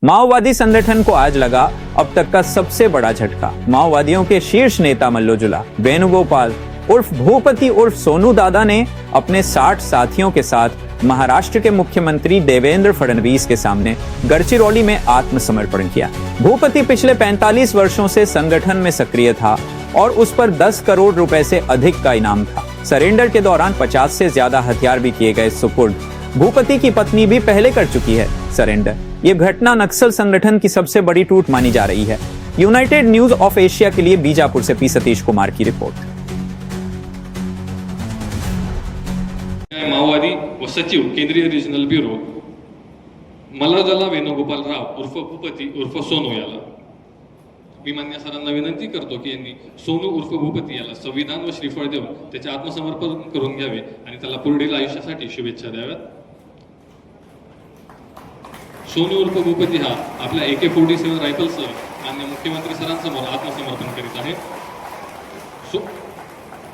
माओवादी संगठन को आज लगा अब तक का सबसे बड़ा झटका। माओवादियों के शीर्ष नेता मल्लोजुला वेणुगोपाल उर्फ भूपति उर्फ सोनू दादा ने अपने 60 साथियों के साथ महाराष्ट्र के मुख्यमंत्री देवेंद्र फडणवीस के सामने गढ़चिरौली में आत्मसमर्पण किया। भूपति पिछले 45 वर्षों से संगठन में सक्रिय था और उस पर 10 करोड़ रुपए से अधिक का इनाम था। सरेंडर के दौरान 50 से ज्यादा हथियार भी किए गए सुपुर्द। भूपति की पत्नी भी पहले कर चुकी है सरेंडर। ये घटना नक्सल संगठन की सबसे बड़ी टूट मानी जा रही है। यूनाइटेड न्यूज ऑफ एशिया के लिए बीजापुर से पी सतीश कुमार की रिपोर्ट। माओवादी व सचिव केंद्रीय रिजनल ब्युरो मल्लोजुला वेणुगोपाल राव उर्फ भूपती उर्फ सोनू याला मी मान्य सरांना विनंती करतो की यांनी सोनू उर्फ भूपती याला संविधान व श्रीफळ देऊन त्याचे आत्मसमर्पण करून घ्यावे आणि त्याला पुढील आयुष्यासाठी शुभेच्छा द्याव्यात। सोनू उर्फ भूपती हा आपल्या AK-47 रायफलसह मान्य मुख्यमंत्री सरांसमोर आत्मसमर्पण करीत आहे।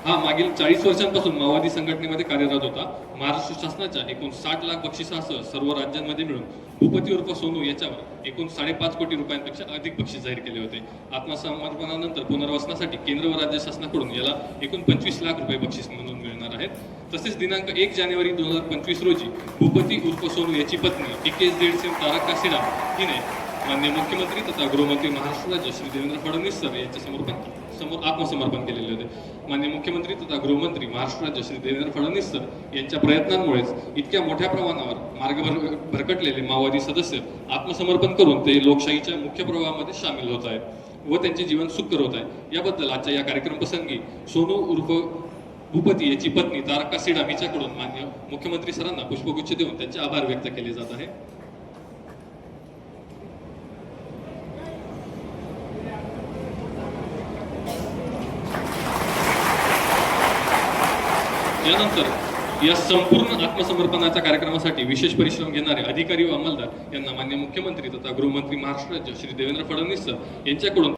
हा मागील 40 वर्षांपासून माओवादी संघटनेमध्ये कार्यरत होता। महाराष्ट्र शासनाच्या एकूण 60 लाख बक्षिसासह सर्व राज्यांमध्ये मिळून भूपती उर्फ सोनू याच्यावर एकूण 5.5 कोटी रुपयांपेक्षा अधिक बक्षीस जाहीर केले होते। आत्मसमर्पणानंतर पुनर्वसनासाठी केंद्र व राज्य शासनाकडून याला एकूण 25 लाख रुपये बक्षीस म्हणून मिळणार आहेत। तसेच दिनांक 1 जानेवारी 2025 रोजी भूपती उर्फ सोनू याची पत्नी PKSZ सिंह तारक काशीराम हिने माननीय मुख्यमंत्री तथा गृहमंत्री महाराष्ट्र राज्य श्री देवेंद्र फडणवीस सर यांच्या समोर आत्मसमर्पण केलेले होते। माननीय मुख्यमंत्री तथा गृहमंत्री महाराष्ट्र राज्य श्री देवेंद्र फडणवीस सर यांच्या प्रयत्नांमुळेच इतक्या मोठ्या प्रमाणावर मार्ग भरकटलेले माओवादी सदस्य आत्मसमर्पण करून ते लोकशाहीच्या मुख्य प्रवाहामध्ये सामील होत आहेत व त्यांचे जीवन सुखकर होत आहे। याबद्दल आजच्या या कार्यक्रम प्रसंगी सोनू उर्फ भूपती याची पत्नी तारक काशीराम हिच्याकडून माननीय मुख्यमंत्री सरांना पुष्पगुच्छ देऊन त्यांचे आभार व्यक्त केले जात आहे। यानंतर या संपूर्ण आत्मसमर्पणाच्या कार्यक्रमासाठी विशेष परिश्रम घेणारे अधिकारी व अंमलदार यांना माननीय मुख्यमंत्री तथा गृहमंत्री महाराष्ट्र राज्य श्री देवेंद्र फडणवीस सर यांच्याकडून